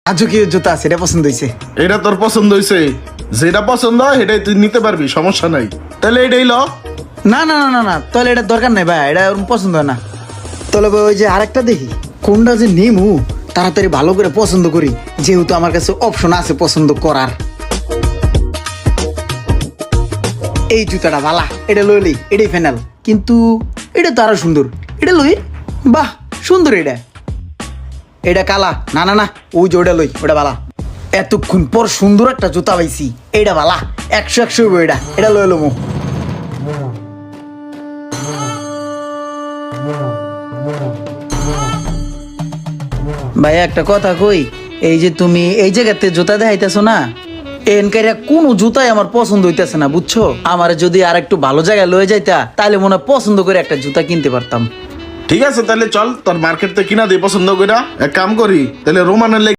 রাজকীয় জুতা সেটা পছন্দ হয়েছে। এটা তোর পছন্দ হয়েছে, যেটা পছন্দ হয় সেটাই তুই নিতে পারবি, সমস্যা নাই। তাহলে এটাই ল। না না না না না, তাহলে এটা দরকার নাই ভাই, এটা ওরকম পছন্দ হয় না। তাহলে ভাই ওই যে আরেকটা দেখি কোনটা যে নিমু তাড়াতাড়ি ভালো করে পছন্দ করি, যেহেতু আমার কাছে অপশন আছে পছন্দ করার। এই জুতাটা ভালা, এটা লইলি এটাই ফাইনাল। কিন্তু এটা তো আরো সুন্দর, এটা লই। বাহ সুন্দর এটা। এটা কালা, না না না ওই যে ওটা লই, ওটা ভালা। এতক্ষণ পর সুন্দর একটা জুতা পাইছি, এইটা ভালা, 100 হইব এটা, এটা লই লমু। ভাই একটা কথা কই, এই যে তুমি এই জায়গাতে জুতা দেখাইতেছো না, এনকাইরা কোনো জুতাই আমার পছন্দ হইতেছে না বুঝছো। আমার যদি আর একটু ভালো জায়গায় লয়ে যাইতা তাহলে মনে হয় পছন্দ করে একটা জুতা কিনতে পারতাম। ঠিক আছে, তাহলে চল তোর মার্কেট থেকে কিনা দিই পছন্দ কইরা। এক কাম করি, তাহলে রোমানের